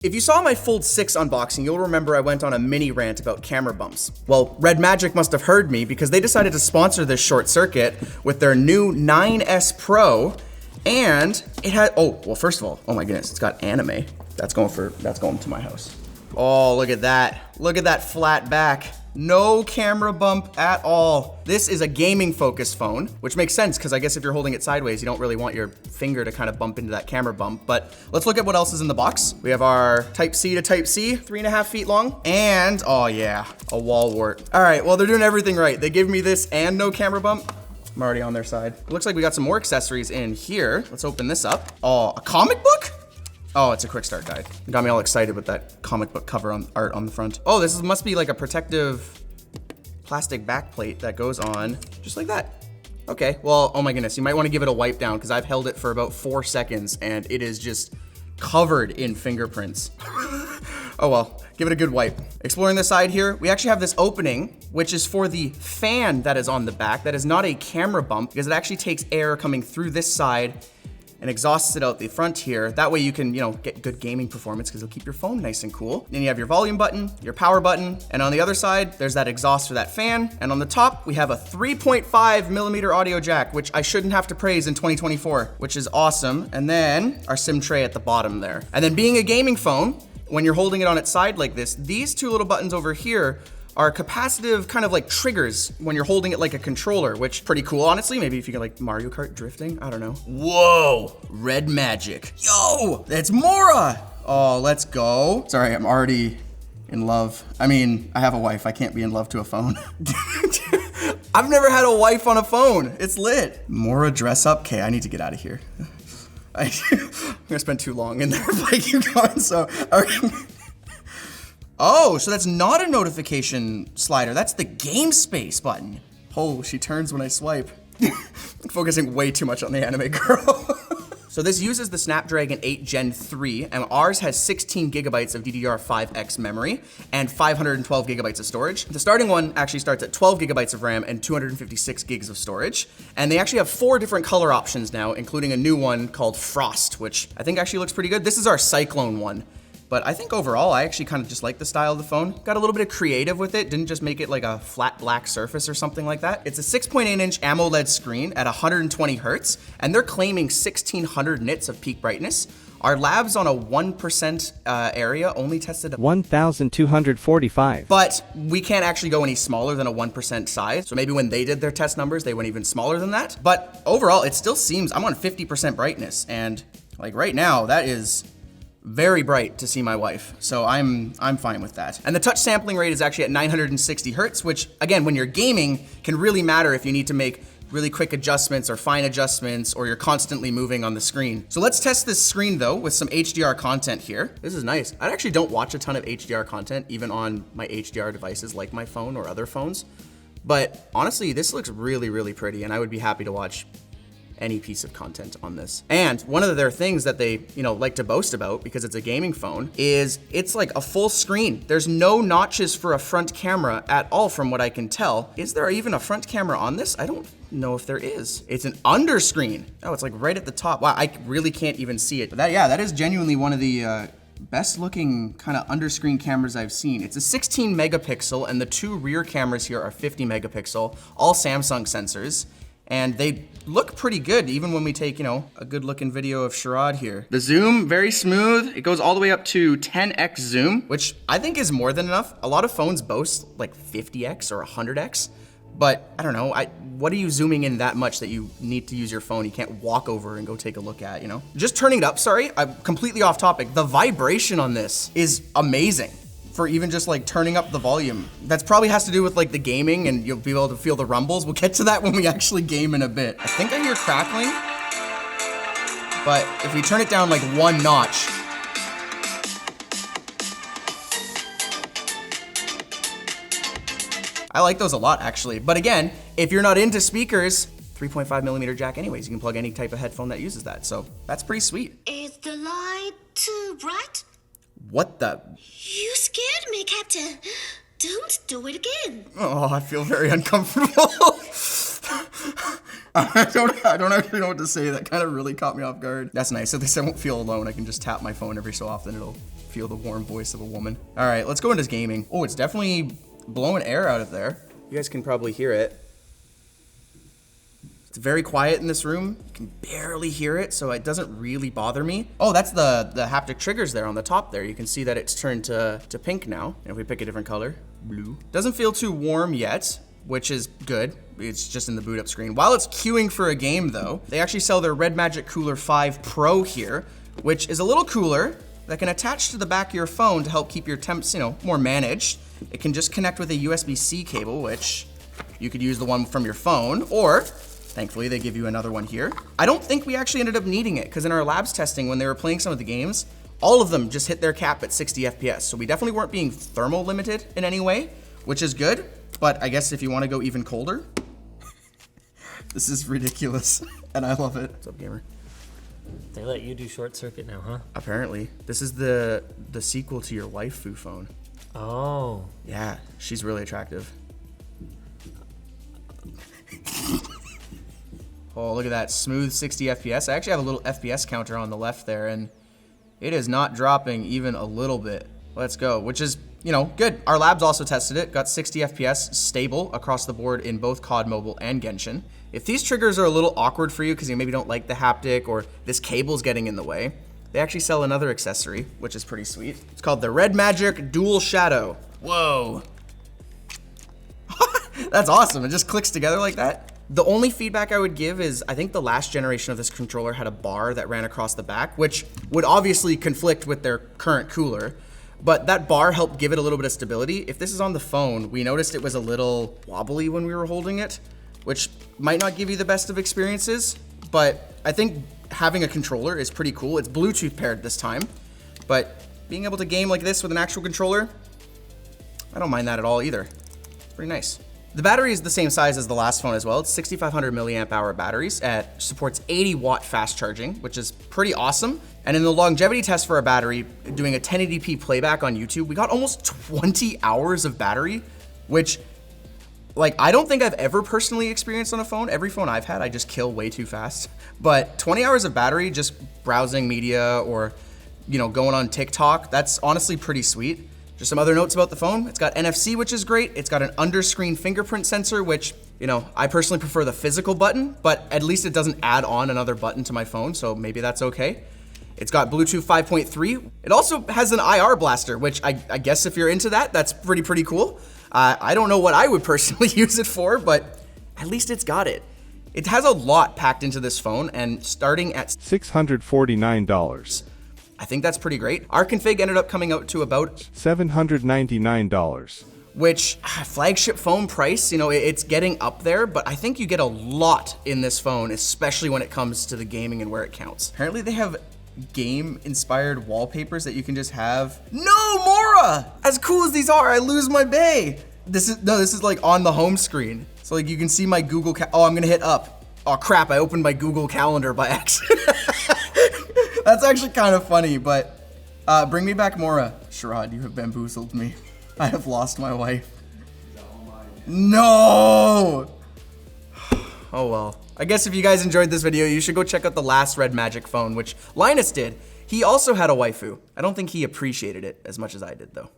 If you saw my Fold 6 unboxing, you'll remember I went on a mini rant about camera bumps. Well, REDMAGIC must have heard me because they decided to sponsor this ShortCircuit with their new 9S Pro, and it had, oh, well, first of all, oh my goodness, it's got anime. That's going to my house. Oh, look at that. Look at that flat back. No camera bump at all. This is a gaming focused phone, which makes sense because I guess if you're holding it sideways, you don't really want your finger to kind of bump into that camera bump. But let's look at what else is in the box. We have our Type-C to Type-C, 3.5 feet long, and oh yeah, a wall wart. All right, well, they're doing everything right. They give me this and no camera bump. I'm already on their side. It looks like we got some more accessories in here. Let's open this up. Oh, a comic book? Oh, it's a quick start guide. It got me all excited with that comic book cover art on the front. Oh, this must be like a protective plastic backplate that goes on just like that. Okay, well, oh my goodness, you might want to give it a wipe down because I've held it for about 4 seconds and it is just covered in fingerprints. Oh well, give it a good wipe. Exploring the side here, we actually have this opening, which is for the fan that is on the back. That is not a camera bump because it actually takes air coming through this side and exhausts it out the front here. That way you can, get good gaming performance because it'll keep your phone nice and cool. Then you have your volume button, your power button, and on the other side, there's that exhaust for that fan. And on the top, we have a 3.5 millimeter audio jack, which I shouldn't have to praise in 2024, which is awesome. And then our SIM tray at the bottom there. And then being a gaming phone, when you're holding it on its side like this, these two little buttons over here are capacitive kind of like triggers when you're holding it like a controller, which pretty cool, honestly. Maybe if you can like Mario Kart drifting, I don't know. Whoa, REDMAGIC. Yo, it's Mora. Oh, let's go. Sorry, I'm already in love. I mean, I have a wife, I can't be in love to a phone. I've never had a wife on a phone. It's lit. Mora dress up. Okay, I need to get out of here. I'm gonna spend too long in there if I keep going, so. Okay. Oh, so that's not a notification slider. That's the game space button. Oh, she turns when I swipe. I'm focusing way too much on the anime girl. So this uses the Snapdragon 8 Gen 3, and ours has 16 gigabytes of DDR5X memory and 512 gigabytes of storage. The starting one actually starts at 12 gigabytes of RAM and 256 gigs of storage. And they actually have 4 different color options now, including a new one called Frost, which I think actually looks pretty good. This is our Cyclone one. But I think overall, I actually kind of just like the style of the phone. Got a little bit of creative with it, didn't just make it like a flat black surface or something like that. It's a 6.8-inch AMOLED screen at 120 hertz, and they're claiming 1600 nits of peak brightness. Our labs on a 1% area only tested 1,245. But we can't actually go any smaller than a 1% size. So maybe when they did their test numbers, they went even smaller than that. But overall, it still seems, I'm on 50% brightness, and like right now, that is very bright to see my wife, so I'm fine with that. And the touch sampling rate is actually at 960 hertz, which again, when you're gaming, can really matter if you need to make really quick adjustments or fine adjustments, or you're constantly moving on the screen. So let's test this screen though with some HDR content here. This is nice. I actually don't watch a ton of HDR content, even on my HDR devices like my phone or other phones. But honestly, this looks really, really pretty, and I would be happy to watch any piece of content on this. And one of their things that they, like to boast about, because it's a gaming phone, is it's like a full screen. There's no notches for a front camera at all from what I can tell. Is there even a front camera on this? I don't know if there is. It's an under screen. Oh, it's like right at the top. Wow, I really can't even see it. But that is genuinely one of the best looking kind of under screen cameras I've seen. It's a 16 megapixel, and the 2 rear cameras here are 50 megapixel, all Samsung sensors. And they look pretty good, even when we take, a good looking video of Sharad here. The zoom, very smooth. It goes all the way up to 10x zoom, which I think is more than enough. A lot of phones boast like 50x or 100x, but I don't know, what are you zooming in that much that you need to use your phone? You can't walk over and go take a look at, Just turning it up, sorry, I'm completely off topic. The vibration on this is amazing. For even just like turning up the volume. That's probably has to do with like the gaming, and you'll be able to feel the rumbles. We'll get to that when we actually game in a bit. I think I hear crackling, but if we turn it down like 1 notch, I like those a lot actually. But again, if you're not into speakers, 3.5 millimeter jack anyways, you can plug any type of headphone that uses that. So that's pretty sweet. Is the light too bright? What the? You scared me, Captain. Don't do it again. Oh, I feel very uncomfortable. I don't actually know what to say. That kind of really caught me off guard. That's nice. At least I won't feel alone. I can just tap my phone every so often. It'll Feel the warm voice of a woman. All right, let's go into gaming. Oh, it's definitely blowing air out of there. You guys can probably hear it. It's very quiet in this room. You can barely hear it, so it doesn't really bother me. Oh, that's the haptic triggers there on the top there. You can see that it's turned to pink now. And if we pick a different color, blue. Doesn't feel too warm yet, which is good. It's just in the boot up screen. While it's queuing for a game though, they actually sell their REDMAGIC Cooler 5 Pro here, which is a little cooler that can attach to the back of your phone to help keep your temps, more managed. It can just connect with a USB-C cable, which you could use the one from your phone, or thankfully they give you another one here. I don't think we actually ended up needing it, because in our labs testing, when they were playing some of the games, all of them just hit their cap at 60 FPS. So we definitely weren't being thermal limited in any way, which is good. But I guess if you want to go even colder, this is ridiculous, and I love it. What's up, gamer? They let you do ShortCircuit now, huh? Apparently. This is the sequel to your waifu phone. Oh. Yeah, she's really attractive. Oh, look at that, smooth 60 FPS. I actually have a little FPS counter on the left there, and it is not dropping even a little bit. Let's go, which is, good. Our labs also tested it, got 60 FPS stable across the board in both COD Mobile and Genshin. If these triggers are a little awkward for you because you maybe don't like the haptic or this cable's getting in the way, they actually sell another accessory, which is pretty sweet. It's called the REDMAGIC Dual Shadow. Whoa. That's awesome, it just clicks together like that. The only feedback I would give is I think the last generation of this controller had a bar that ran across the back, which would obviously conflict with their current cooler. But that bar helped give it a little bit of stability. If this is on the phone, we noticed it was a little wobbly when we were holding it, which might not give you the best of experiences, but I think having a controller is pretty cool. It's Bluetooth paired this time, but being able to game like this with an actual controller, I don't mind that at all either. It's pretty nice. The battery is the same size as the last phone as well. It's 6,500 milliamp hour batteries. It supports 80 watt fast charging, which is pretty awesome. And in the longevity test for a battery, doing a 1080p playback on YouTube, we got almost 20 hours of battery, which, I don't think I've ever personally experienced on a phone. Every phone I've had, I just kill way too fast. But 20 hours of battery just browsing media or, going on TikTok, that's honestly pretty sweet. Just some other notes about the phone. It's got NFC, which is great. It's got an under-screen fingerprint sensor, which, I personally prefer the physical button, but at least it doesn't add on another button to my phone, so maybe that's okay. It's got Bluetooth 5.3. It also has an IR blaster, which I guess if you're into that, that's pretty cool. I don't know what I would personally use it for, but at least it's got it. It has a lot packed into this phone, and starting at $649. I think that's pretty great. Our config ended up coming out to about $799. Which, flagship phone price, it's getting up there, but I think you get a lot in this phone, especially when it comes to the gaming and where it counts. Apparently they have game-inspired wallpapers that you can just have. No, Mora! As cool as these are, I lose my bay. This is like on the home screen. So you can see my Google, I'm gonna hit up. Oh crap, I opened my Google Calendar by accident. That's actually kind of funny, but bring me back Mora. Sherrod, you have bamboozled me. I have lost my wife. No! Oh well. I guess if you guys enjoyed this video, you should go check out the last REDMAGIC phone, which Linus did. He also had a waifu. I don't think he appreciated it as much as I did though.